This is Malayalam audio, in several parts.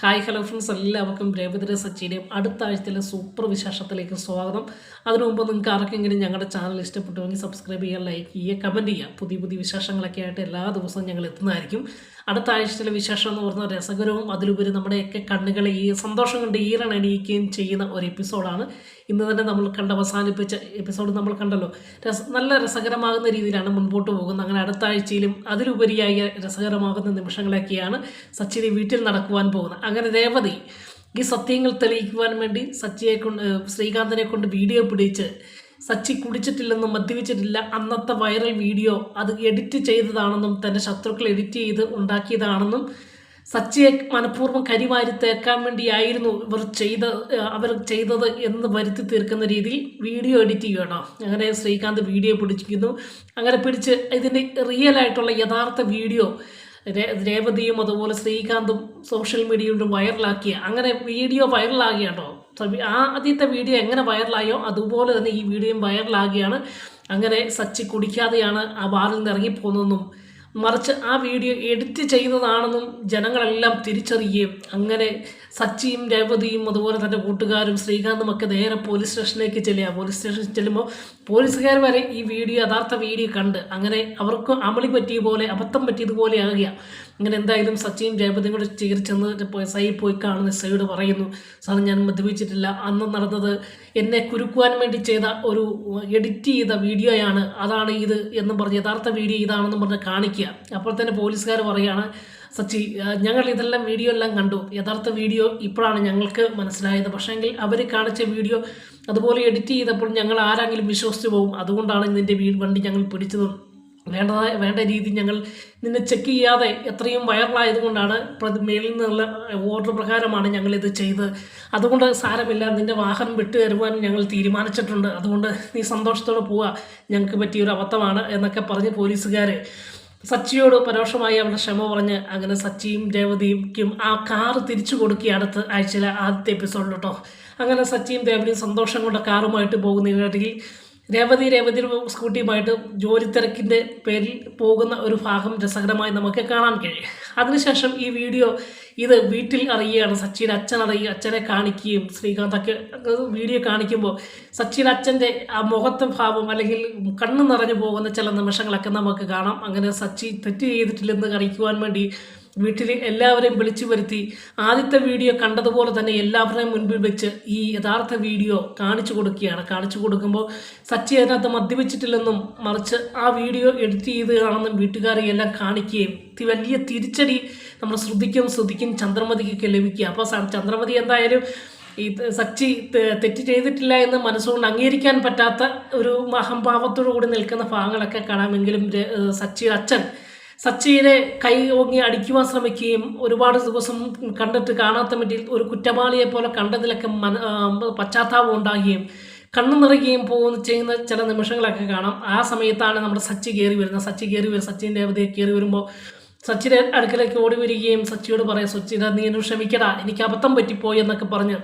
ഹായ് ഹലോ ഫ്രണ്ട്സ്, എല്ലാവർക്കും രേവതിയുടെ സച്ചിയുടെയും അടുത്ത ആഴ്ചയിലെ സൂപ്പർ വിശേഷത്തിലേക്ക് സ്വാഗതം. അതിനു മുമ്പ് നിങ്ങൾക്ക് ആർക്കെങ്കിലും ഞങ്ങളുടെ ചാനൽ ഇഷ്ടപ്പെട്ടുവെങ്കിൽ സബ്സ്ക്രൈബ് ചെയ്യുക, ലൈക്ക് ചെയ്യുക, കമൻറ്റ് ചെയ്യുക. പുതിയ പുതിയ വിശേഷങ്ങളൊക്കെ ആയിട്ട് എല്ലാ ദിവസവും ഞങ്ങൾ എത്തുന്നതായിരിക്കും. അടുത്ത ആഴ്ചയിലെ വിശേഷം എന്ന് പറഞ്ഞാൽ രസകരവും അതിലുപരി നമ്മുടെയൊക്കെ കണ്ണുകളെ ഈ സന്തോഷം കൊണ്ട് ഈറനണിയിക്കുകയും ചെയ്യുന്ന ഒരു എപ്പിസോഡാണ്. ഇന്ന് തന്നെ നമ്മൾ അവസാനിപ്പിച്ച എപ്പിസോഡ് നമ്മൾ കണ്ടല്ലോ. നല്ല രസകരമാകുന്ന രീതിയിലാണ് മുൻപോട്ട് പോകുന്നത്. അങ്ങനെ അടുത്ത ആഴ്ചയിലും അതിലുപരിയായ രസകരമാകുന്ന നിമിഷങ്ങളൊക്കെയാണ് സച്ചിയുടെ വീട്ടിൽ നടക്കുവാൻ പോകുന്നത്. അങ്ങനെ രേവതി ഈ സത്യങ്ങൾ തെളിയിക്കുവാൻ വേണ്ടി ശ്രീകാന്തിനെ കൊണ്ട് വീഡിയോ പിടിച്ച് സച്ചി കുടിച്ചിട്ടില്ലെന്നും മദ്യപിച്ചിട്ടില്ല, അന്നത്തെ വൈറൽ വീഡിയോ അത് എഡിറ്റ് ചെയ്തതാണെന്നും തൻ്റെ ശത്രുക്കൾ എഡിറ്റ് ചെയ്ത് ഉണ്ടാക്കിയതാണെന്നും സച്ചിയെ മനഃപൂർവ്വം കരിവാരി തേക്കാൻ വേണ്ടിയായിരുന്നു അവർ ചെയ്തത് എന്ന് വരുത്തി തീർക്കുന്ന രീതിയിൽ വീഡിയോ എഡിറ്റ് ചെയ്യണോ. അങ്ങനെ ശ്രീകാന്ത് വീഡിയോ പിടിച്ചിരിക്കുന്നു. അങ്ങനെ പിടിച്ച് ഇതിൻ്റെ റിയലായിട്ടുള്ള യഥാർത്ഥ വീഡിയോ രേവതിയും അതുപോലെ ശ്രീകാന്തും സോഷ്യൽ മീഡിയയിലും വൈറലാക്കിയ, അങ്ങനെ വീഡിയോ വൈറലാകിയാട്ടോ. ആദ്യത്തെ വീഡിയോ എങ്ങനെ വൈറലായോ അതുപോലെ തന്നെ ഈ വീഡിയോയും വൈറലാകുകയാണ്. അങ്ങനെ സച്ചി കുടിക്കാതെയാണ് ആ ബാറിൽ നിന്ന് ഇറങ്ങിപ്പോകുന്നതെന്നും മറിച്ച് ആ വീഡിയോ എഡിറ്റ് ചെയ്യുന്നതാണെന്നും ജനങ്ങളെല്ലാം തിരിച്ചറിയുകയും അങ്ങനെ സച്ചിയും രേവതിയും അതുപോലെ തന്നെ കൂട്ടുകാരും ശ്രീകാന്തും ഒക്കെ നേരെ പോലീസ് സ്റ്റേഷനിലേക്ക് ചെല്ലുക. പോലീസ് സ്റ്റേഷനിൽ ചെല്ലുമ്പോൾ പോലീസുകാർ വരെ ഈ യഥാർത്ഥ വീഡിയോ കണ്ട് അങ്ങനെ അവർക്ക് അമളി പറ്റിയ പോലെ, അബദ്ധം പറ്റിയതുപോലെ ആകുക. അങ്ങനെ എന്തായാലും സച്ചിയും രേവതിയും കൂടെ ചെന്ന് സൈ പോയി കാണുന്ന സൈഡ് പറയുന്നു, സാർ ഞാൻ മദ്യപിച്ചിട്ടില്ല, അന്ന് നടന്നത് എന്നെ കുരുക്കുവാൻ വേണ്ടി ചെയ്ത ഒരു എഡിറ്റ് ചെയ്ത വീഡിയോയാണ്, അതാണ് ഇത് എന്നും പറഞ്ഞ് യഥാർത്ഥ വീഡിയോ ഇതാണെന്നും പറഞ്ഞ് കാണിക്കുക. അപ്പോൾ തന്നെ പോലീസുകാർ പറയുകയാണ്, സച്ചി ഞങ്ങൾ ഇതെല്ലാം വീഡിയോ എല്ലാം കണ്ടു, യഥാർത്ഥ വീഡിയോ ഇപ്പോഴാണ് ഞങ്ങൾക്ക് മനസ്സിലായത്, പക്ഷേങ്കിൽ അവർ കാണിച്ച വീഡിയോ അതുപോലെ എഡിറ്റ് ചെയ്തപ്പോൾ ഞങ്ങൾ ആരെങ്കിലും വിശ്വസിച്ച് പോകും, അതുകൊണ്ടാണ് നിൻ്റെ വണ്ടി ഞങ്ങൾ പിടിച്ചതും വേണ്ട രീതി ഞങ്ങൾ നിന്നെ ചെക്ക് ചെയ്യാതെ എത്രയും വൈറലായതുകൊണ്ടാണ് മേലിൽ നിന്നുള്ള ഓർഡർ പ്രകാരമാണ് ഞങ്ങളിത് ചെയ്തത്, അതുകൊണ്ട് സാരമില്ല, നിൻ്റെ വാഹനം വിട്ടു തരുവാൻ ഞങ്ങൾ തീരുമാനിച്ചിട്ടുണ്ട്, അതുകൊണ്ട് നീ സന്തോഷത്തോടെ പോവുക, ഞങ്ങൾക്ക് പറ്റിയൊരു അബദ്ധമാണ് എന്നൊക്കെ പറഞ്ഞ് പോലീസുകാർ സച്ചിയോട് പരോക്ഷമായി അവരുടെ ക്ഷമ പറഞ്ഞ് അങ്ങനെ സച്ചിയും രേവതിക്കും ആ കാറ് തിരിച്ചു കൊടുക്കുക അടുത്ത ആഴ്ചയിലെ ആദ്യത്തെ എപ്പിസോഡിലോട്ടോ. അങ്ങനെ സച്ചിയും രേവതിയും സന്തോഷം കൊണ്ട് കാറുമായിട്ട് പോകുന്നതിനിടയിൽ രേവതിയുടെ സ്കൂട്ടിയുമായിട്ട് ജോലി തിരക്കിൻ്റെ പേരിൽ പോകുന്ന ഒരു ഭാഗം രസകരമായി നമുക്ക് കാണാൻ കഴിയും. അതിനുശേഷം ഈ വീഡിയോ വീട്ടിൽ അറിയുകയാണ്. സച്ചിയുടെ അച്ഛൻ അച്ഛനെ കാണിക്കുകയും ശ്രീകാന്തൊക്കെ വീഡിയോ കാണിക്കുമ്പോൾ സച്ചിയുടെ അച്ഛൻ്റെ ആ മുഖത്തെ ഭാവം അല്ലെങ്കിൽ കണ്ണ് നിറഞ്ഞു പോകുന്ന ചില നിമിഷങ്ങളൊക്കെ നമുക്ക് കാണാം. അങ്ങനെ സച്ചി തെറ്റ് ചെയ്തിട്ടില്ലെന്ന് കാണിക്കുവാൻ വേണ്ടി വീട്ടിൽ എല്ലാവരെയും വിളിച്ചു വരുത്തി ആദ്യത്തെ വീഡിയോ കണ്ടതുപോലെ തന്നെ എല്ലാവരുടെയും മുൻപിൽ വെച്ച് ഈ യഥാർത്ഥ വീഡിയോ കാണിച്ചു കൊടുക്കുകയാണ്. കാണിച്ചു കൊടുക്കുമ്പോൾ സച്ചി അതിനകത്ത് മദ്യപിച്ചിട്ടില്ലെന്നും മറിച്ച് ആ വീഡിയോ എഡിറ്റ് ചെയ്തതാണെന്നും വീട്ടുകാരെ എല്ലാം കാണിക്കുകയും വലിയ തിരിച്ചടി നമ്മൾ ശ്രുതിക്കും ചന്ദ്രമതിക്കൊക്കെ ലഭിക്കുക. അപ്പോൾ ചന്ദ്രമതി എന്തായാലും ഈ സച്ചി തെറ്റ് ചെയ്തിട്ടില്ല എന്ന് മനസ്സുകൊണ്ട് അംഗീകരിക്കാൻ പറ്റാത്ത ഒരു അഹംഭാവത്തോടു കൂടി നിൽക്കുന്ന ഭാഗങ്ങളൊക്കെ കാണാമെങ്കിലും സച്ചിയുടെ അച്ഛൻ സച്ചിയെ കൈ ഓങ്ങി അടിക്കുവാൻ ശ്രമിക്കുകയും ഒരുപാട് ദിവസം കണ്ടിട്ട് കാണാത്ത പറ്റി ഒരു കുറ്റവാളിയെ പോലെ കണ്ടതിലൊക്കെ പശ്ചാത്താപം ഉണ്ടാകുകയും കണ്ണു നിറയുകയും ചെയ്യുന്ന ചില നിമിഷങ്ങളൊക്കെ കാണാം. ആ സമയത്താണ് നമ്മുടെ സച്ചി കയറി വരുന്നത്. സച്ചിൻ്റെ രേവതിയെ കയറി വരുമ്പോൾ സച്ചിയുടെ അടുക്കലേക്ക് ഓടി വരികയും സച്ചിയോട് പറയാം, സച്ചിയുടെ നീ എന്നോട് ക്ഷമിക്കടാ, എനിക്ക് അബദ്ധം പറ്റിപ്പോയി എന്നൊക്കെ പറഞ്ഞ്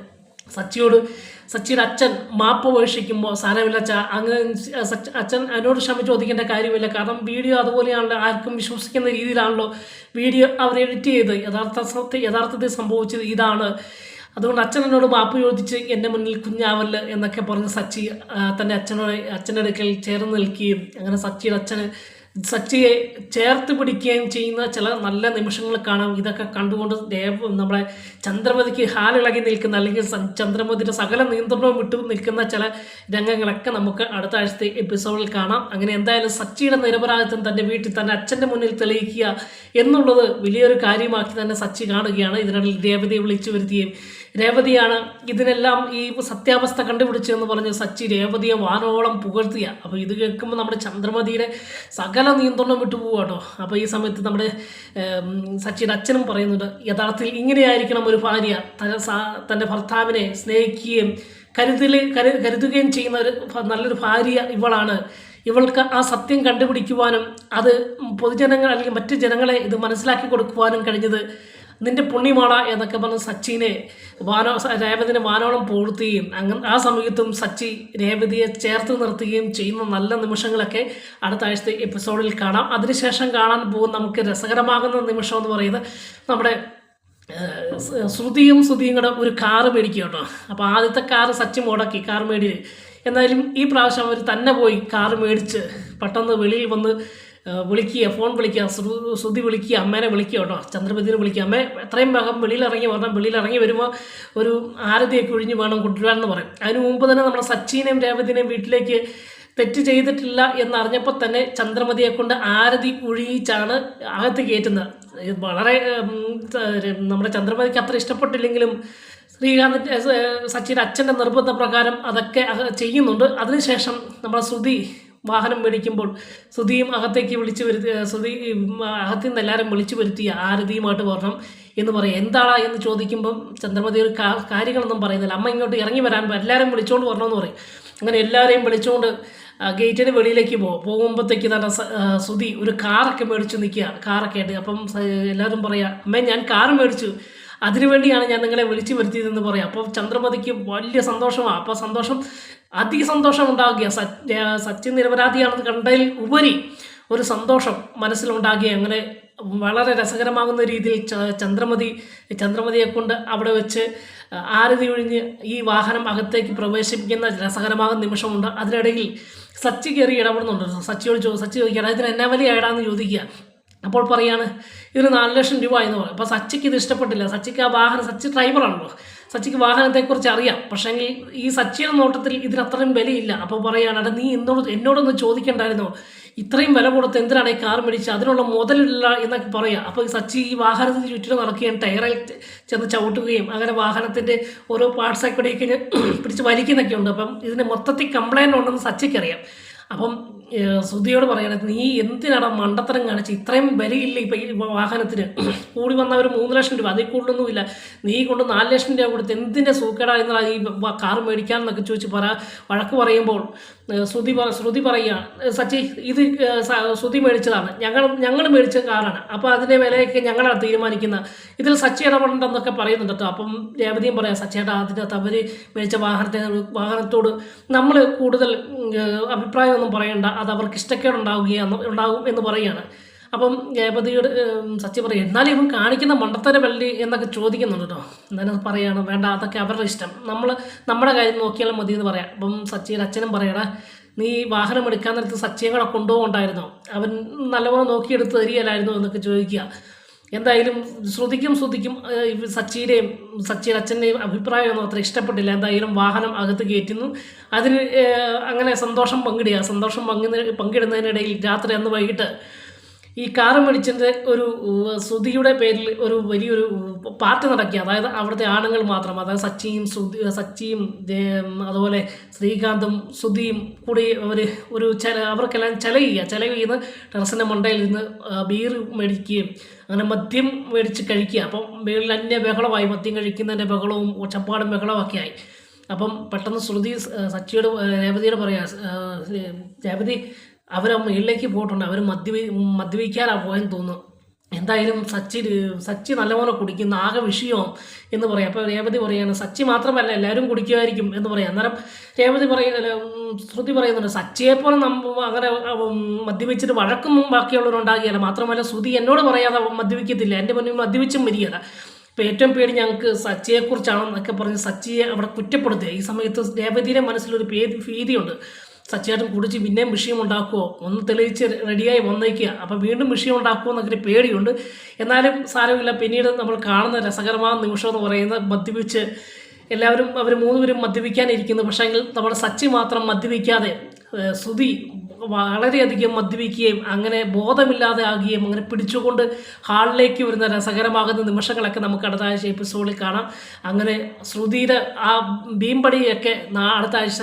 സച്ചിയുടെ അച്ഛൻ മാപ്പ് ഉപേക്ഷിക്കുമ്പോൾ സാരമില്ല അങ്ങനെ അച്ഛൻ അതിനോട് ക്ഷമ ചോദിക്കേണ്ട കാര്യമില്ല, കാരണം വീഡിയോ അതുപോലെയാണല്ലോ, ആർക്കും വിശ്വസിക്കുന്ന രീതിയിലാണല്ലോ വീഡിയോ അവർ എഡിറ്റ് ചെയ്ത് യഥാർത്ഥത്തിൽ സംഭവിച്ചത് ഇതാണ്, അതുകൊണ്ട് അച്ഛൻ എന്നോട് മാപ്പ് ചോദിച്ച് എൻ്റെ മുന്നിൽ കുഞ്ഞാവല്ല് എന്നൊക്കെ പറഞ്ഞ് സച്ചി തൻ്റെ അച്ഛൻ്റെ അടുക്കൽ ചേർന്ന് നിൽക്കുകയും അങ്ങനെ സച്ചിയെ ചേർത്ത് പിടിക്കുകയും ചെയ്യുന്ന ചില നല്ല നിമിഷങ്ങൾ കാണാം. ഇതൊക്കെ കണ്ടുകൊണ്ട് നമ്മുടെ ചന്ദ്രമതിക്ക് ഹാലിളകി നിൽക്കുന്ന അല്ലെങ്കിൽ ചന്ദ്രമതിയുടെ സകല നിയന്ത്രണവും വിട്ടു നിൽക്കുന്ന ചില രംഗങ്ങളൊക്കെ നമുക്ക് അടുത്ത ആഴ്ചത്തെ എപ്പിസോഡിൽ കാണാം. അങ്ങനെ എന്തായാലും സച്ചിയുടെ നിരപരാധിത്വം തൻ്റെ വീട്ടിൽ തൻ്റെ അച്ഛൻ്റെ മുന്നിൽ തെളിയിക്കുക എന്നുള്ളത് വലിയൊരു കാര്യമാക്കി തന്നെ സച്ചി കാണുകയാണ്. ഇതിനിടയിൽ രേവതിയെ വിളിച്ചു വരുത്തുകയും രേവതിയാണ് ഇതിനെല്ലാം ഈ സത്യാവസ്ഥ കണ്ടുപിടിച്ചതെന്ന് പറഞ്ഞ് സച്ചി രേവതിയെ വാനോളം പുകഴ്ത്തിയ. അപ്പോൾ ഇത് കേൾക്കുമ്പോൾ നമ്മുടെ ചന്ദ്രമതിയുടെ സകല നിയന്ത്രണം വിട്ടുപോകുക കേട്ടോ. അപ്പോൾ ഈ സമയത്ത് നമ്മുടെ സച്ചിയുടെ അച്ഛനും പറയുന്നുണ്ട്, യഥാർത്ഥത്തിൽ ഇങ്ങനെയായിരിക്കണം ഒരു ഭാര്യ തൻ്റെ ഭർത്താവിനെ സ്നേഹിക്കുകയും കരുതുകയും ചെയ്യുന്ന നല്ലൊരു ഭാര്യ ഇവളാണ്. ഇവൾക്ക് ആ സത്യം കണ്ടുപിടിക്കുവാനും അത് പൊതുജനങ്ങൾ അല്ലെങ്കിൽ മറ്റു ജനങ്ങളെ ഇത് മനസ്സിലാക്കി കൊടുക്കുവാനും കഴിഞ്ഞത് നിന്റെ പുണ്യമാടാ എന്നൊക്കെ പറഞ്ഞ് രേവതിനെ വാനോളം പൂഴ്ത്തുകയും ആ സമയത്തും സച്ചി രേവതിയെ ചേർത്ത് നിർത്തുകയും ചെയ്യുന്ന നല്ല നിമിഷങ്ങളൊക്കെ അടുത്ത ആഴ്ചത്തെ എപ്പിസോഡിൽ കാണാം. അതിനുശേഷം കാണാൻ പോകുന്ന നമുക്ക് രസകരമാകുന്ന നിമിഷം എന്ന് പറയുന്നത് നമ്മുടെ ശ്രുതിയും കൂടെ ഒരു കാറ് മേടിക്കുക കേട്ടോ. അപ്പോൾ ആദ്യത്തെ കാറ് സച്ചി മുടക്കി കാർ മേടി. എന്നാലും ഈ പ്രാവശ്യം അവർ തന്നെ പോയി കാറ് മേടിച്ച് പെട്ടെന്ന് വെളിയിൽ വന്ന് വിളിക്കുക, ഫോൺ വിളിക്കുക, ശ്രുതി വിളിക്കുക, അമ്മേനെ വിളിക്കുക കേട്ടോ, ചന്ദ്രമതിനെ വിളിക്കുക. അമ്മ എത്രയും വേഗം വെളിയിലിറങ്ങി പറഞ്ഞാൽ വെളിയിലിറങ്ങി വരുമ്പോൾ ഒരു ആരതിയൊക്കെ ഒഴിഞ്ഞ് വേണം കൊണ്ടുവരാമെന്ന് പറയും. അതിന് മുമ്പ് തന്നെ നമ്മുടെ സച്ചിനെയും രേവതിനെയും വീട്ടിലേക്ക് തെറ്റ് ചെയ്തിട്ടില്ല എന്നറിഞ്ഞപ്പോൾ തന്നെ ചന്ദ്രമതിയെ കൊണ്ട് ആരതി ഒഴിയിച്ചാണ് അകത്ത് കയറ്റുന്നത്. വളരെ നമ്മുടെ ചന്ദ്രമതിക്ക് അത്ര ഇഷ്ടപ്പെട്ടില്ലെങ്കിലും ശ്രീകാന്തിൻ്റെ സച്ചിയുടെ അച്ഛൻ്റെ നിർബന്ധപ്രകാരം അതൊക്കെ ചെയ്യുന്നുണ്ട്. അതിനുശേഷം നമ്മുടെ ശ്രുതി വാഹനം മേടിക്കുമ്പോൾ ശ്രുതിയും അകത്തേക്ക് വിളിച്ചു വരുത്തി, ശ്രുതി അകത്തു നിന്ന് എല്ലാവരും വിളിച്ചു വരുത്തിയ ആരതിയുമായിട്ട് വരണം എന്ന് പറയും. എന്താടാ എന്ന് ചോദിക്കുമ്പം ചന്ദ്രമതി ഒരു കാര്യങ്ങളൊന്നും പറയുന്നില്ല. അമ്മ ഇങ്ങോട്ട് ഇറങ്ങി വരാൻ എല്ലാവരും വിളിച്ചുകൊണ്ട് വരണമെന്ന് പറയും. അങ്ങനെ എല്ലാവരെയും വിളിച്ചുകൊണ്ട് ഗേറ്റിന് വെളിയിലേക്ക് പോകുമ്പോഴത്തേക്ക് തന്നെ ശ്രുതി ഒരു കാറൊക്കെ മേടിച്ച് നിൽക്കുക. കാറൊക്കെ ആയിട്ട് അപ്പം എല്ലാവരും പറയാം, അമ്മ ഞാൻ കാറ് മേടിച്ചു, അതിനുവേണ്ടിയാണ് ഞാൻ നിങ്ങളെ വിളിച്ചു വരുത്തിയതെന്ന് പറയാം. അപ്പോൾ ചന്ദ്രമതിക്ക് വലിയ സന്തോഷമാണ്. അപ്പോൾ അധിക സന്തോഷം ഉണ്ടാകുക. സച്ചിൻ നിരപരാധിയാണെന്ന് കണ്ടതിൽ ഉപരി ഒരു സന്തോഷം മനസ്സിലുണ്ടാകുക. അങ്ങനെ വളരെ രസകരമാകുന്ന രീതിയിൽ ചന്ദ്രമതിയെ കൊണ്ട് അവിടെ വെച്ച് ആരതി ഒഴിഞ്ഞ് ഈ വാഹനം അകത്തേക്ക് പ്രവേശിപ്പിക്കുന്ന രസകരമാകുന്ന നിമിഷമുണ്ട്. അതിനിടയിൽ സച്ചി കയറി ഇടപെടുന്നുണ്ട്. സച്ചി ചോദിക്കുകയാണ്, ഇതിന് എന്നാ വലിയ ഏടാന്ന് ചോദിക്കുക. അപ്പോൾ പറയാണ് ഇതിന് 4 ലക്ഷം രൂപ എന്ന് പറയും. അപ്പോൾ സച്ചിക്ക് ഇത് ഇഷ്ടപ്പെട്ടില്ല. സച്ചിക്ക് ആ വാഹനം, സച്ചി ഡ്രൈവറാണല്ലോ, സച്ചിക്ക് വാഹനത്തെക്കുറിച്ച് അറിയാം. പക്ഷേങ്കിൽ ഈ സച്ചിയുടെ നോട്ടത്തിൽ ഇതിനത്രയും വിലയില്ല. അപ്പോൾ പറയുകയാണ്, നീ എന്നോടൊന്ന് ചോദിക്കണ്ടായിരുന്നോ, ഇത്രയും വില കൊടുത്ത് എന്തിനാണ് ഈ കാർ മേടിച്ച്, അതിനുള്ള മുതലില്ല എന്നൊക്കെ പറയാം. അപ്പോൾ സച്ചി ഈ വാഹനത്തിന് ചുറ്റിനും നടക്കുകയും ടയറിൽ ചെന്ന് ചവിട്ടുകയും അങ്ങനെ വാഹനത്തിൻ്റെ ഓരോ പാർട്സൊക്കെ പിടിച്ച് വലിക്കുന്നൊക്കെ ഉണ്ട്. അപ്പം ഇതിന് മൊത്തത്തിൽ കംപ്ലൈൻറ്റ് ഉണ്ടെന്ന് സച്ചിക്കറിയാം. അപ്പം ശ്രുതിയോട് പറയണത്, നീ എന്തിനാണ് മണ്ടത്തരം കാണിച്ച്, ഇത്രയും വിലയില്ല ഇപ്പം ഈ വാഹനത്തിന്, കൂടി വന്ന ഒരു 3 ലക്ഷം രൂപ, അതിൽ കൂടുതലൊന്നുമില്ല, നീ കൊണ്ട് 4 ലക്ഷം രൂപ കൊടുത്ത് എന്തിൻ്റെ സൂക്കേടാ എന്നാൽ ഈ കാർ മേടിക്കാമെന്നൊക്കെ ചോദിച്ച് വഴക്ക് പറയുമ്പോൾ ശ്രുതി പറയുകയാണ്, സച്ചി ഇത് ശ്രുതി മേടിച്ചതാണ്, ഞങ്ങൾ മേടിച്ച കാറാണ്, അപ്പോൾ അതിൻ്റെ വിലയൊക്കെ ഞങ്ങളാണ് തീരുമാനിക്കുന്നത്, ഇതിൽ സച്ചി ഇടപെടണ്ടെന്നൊക്കെ പറയുന്നുണ്ട് കേട്ടോ. അപ്പം രേവതിയും പറയാം, സച്ചിയേട്ടാ അതിനകത്ത് അവർ മേടിച്ച വാഹനത്തോട് നമ്മൾ കൂടുതൽ അഭിപ്രായമൊന്നും പറയണ്ട, അത് അവർക്ക് ഉണ്ടാകും എന്ന് പറയുകയാണ്. അപ്പം രേവതിയോട് സച്ചി പറയും, എന്നാലും ഇവൻ കാണിക്കുന്ന മണ്ടത്തര വള്ളി എന്നൊക്കെ ചോദിക്കുന്നുണ്ട് കേട്ടോ. എന്തായാലും പറയാണ്, വേണ്ട അതൊക്കെ അവരുടെ ഇഷ്ടം, നമ്മുടെ കാര്യം നോക്കിയാലും മതി എന്ന് പറയാം. അപ്പം സച്ചിയുടെ അച്ഛനും പറയടാ, നീ വാഹനം എടുക്കാൻ നേരത്ത് സച്ചിയെ കൂടെ കൊണ്ടുപോകണ്ടായിരുന്നോ, അവൻ നല്ലപോലെ നോക്കിയെടുത്ത് തരികയില്ലായിരുന്നോ എന്നൊക്കെ ചോദിക്കുക. എന്തായാലും ശ്രുതിക്കും സച്ചിയുടെ അച്ഛൻ്റെയും അഭിപ്രായമൊന്നും അത്ര ഇഷ്ടപ്പെട്ടില്ല. എന്തായാലും വാഹനം അകത്ത് കയറ്റുന്നു. അതിന് അങ്ങനെ സന്തോഷം പങ്കിടുന്നതിനിടയിൽ രാത്രി അന്ന് വൈകിട്ട് ഈ കാറ് മേടിച്ചതിൻ്റെ ഒരു ശ്രുതിയുടെ പേരിൽ ഒരു വലിയൊരു പാർട്ടി നടക്കി. അതായത് അവിടുത്തെ ആണുങ്ങൾ മാത്രം, അതായത് സച്ചിയും അതുപോലെ ശ്രീകാന്തും ശ്രുതിയും കൂടി അവർക്കെല്ലാം ചെലവ് ടെറസിൻ്റെ മണ്ടയിൽ നിന്ന് ബീർ മേടിക്കുകയും അങ്ങനെ മദ്യം മേടിച്ച് കഴിക്കുക. അപ്പം മേളിൽ അന്യ ബഹളമായി, മദ്യം കഴിക്കുന്നതിൻ്റെ ബഹളവും ഒച്ചപ്പാടും ബഹളമൊക്കെ ആയി. അപ്പം പെട്ടെന്ന് ശ്രുതി രേവതിയോട് പറയാം, രേവതി അവർ മേളിലേക്ക് പോയിട്ടുണ്ട്, അവർ മദ്യപിക്കാനാണ് പോയെന്ന് തോന്നുന്നു, എന്തായാലും സച്ചി നല്ലപോലെ കുടിക്കുന്ന ആകെ വിഷയവും എന്ന് പറയാം. അപ്പോൾ രേവതി പറയുകയാണ്, സച്ചി മാത്രമല്ല എല്ലാവരും കുടിക്കുമായിരിക്കും എന്ന് പറയാം. അന്നേരം ശ്രുതി പറയുന്നുണ്ട്, സച്ചിയെപ്പോലെ അങ്ങനെ മദ്യപിച്ചിട്ട് വഴക്കൊന്നും ബാക്കിയുള്ളവരുണ്ടാകുകയില്ല, മാത്രമല്ല ശ്രുതി എന്നോട് പറയാതെ മദ്യപിക്കത്തില്ല, എൻ്റെ മുന്നിൽ മദ്യപിച്ചും വരികയില്ല. ഇപ്പോൾ ഏറ്റവും പേടി ഞങ്ങൾക്ക് സച്ചിയെക്കുറിച്ചാണെന്നൊക്കെ പറഞ്ഞ് സച്ചിയെ അവിടെ കുറ്റപ്പെടുത്തുക. ഈ സമയത്ത് രേവതിയുടെ മനസ്സിലൊരു ഭീതിയുണ്ട്, സച്ചിയേട്ടൻ കുടിച്ച് പിന്നെയും വിഷയം ഉണ്ടാക്കുമോ, ഒന്ന് തെളിയിച്ച് റെഡിയായി വന്നേക്കുക, അപ്പോൾ വീണ്ടും വിഷയം ഉണ്ടാക്കുമോ എന്നൊക്കെ പേടിയുണ്ട്. എന്നാലും സാരമില്ല, പിന്നീട് നമ്മൾ കാണുന്ന രസകരമായ നിമിഷം എന്ന് പറയുന്നത് മദ്യപിച്ച് അവർ 3 പേരും മദ്യപിക്കാനിരിക്കുന്നു. പക്ഷേ നമ്മുടെ സച്ചി മാത്രം മദ്യപിക്കാതെ ശ്രുതി വളരെയധികം മദ്യപിക്കുകയും അങ്ങനെ ബോധമില്ലാതെ ആകുകയും അങ്ങനെ പിടിച്ചുകൊണ്ട് ഹാളിലേക്ക് വരുന്ന രസകരമാകുന്ന നിമിഷങ്ങളൊക്കെ നമുക്ക് അടുത്ത ആഴ്ച എപ്പിസോഡിൽ കാണാം. അങ്ങനെ ശ്രുതിയുടെ ആ ബീംപടിയൊക്കെ അടുത്ത ആഴ്ച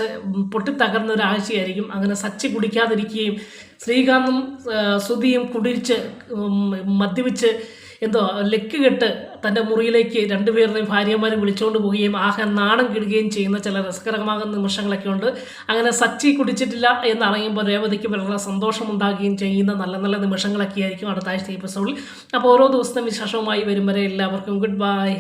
പൊട്ടിത്തകർന്ന ഒരാഴ്ചയായിരിക്കും. അങ്ങനെ സച്ചി കുടിക്കാതിരിക്കുകയും ശ്രീകാന്തും ശ്രുതിയും മദ്യപിച്ച് ലക്ക് കെട്ട് തൻ്റെ മുറിയിലേക്ക് 2 പേരുടെയും ഭാര്യമാരെ വിളിച്ചുകൊണ്ട് പോവുകയും ആകെ നാണം കിടുകയും ചെയ്യുന്ന ചില രസകരമാകുന്ന നിമിഷങ്ങളൊക്കെ ഉണ്ട്. അങ്ങനെ സച്ചി കുടിച്ചിട്ടില്ല എന്നറിയുമ്പോൾ രേവതിക്ക് വളരെ സന്തോഷമുണ്ടാകുകയും ചെയ്യുന്ന നല്ല നല്ല നിമിഷങ്ങളൊക്കെ ആയിരിക്കും അടുത്ത ആഴ്ച എപ്പിസോഡിൽ. അപ്പോൾ ഓരോ ദിവസത്തെ വിശേഷവുമായി വരും വരെ എല്ലാവർക്കും ഗുഡ് ബൈ.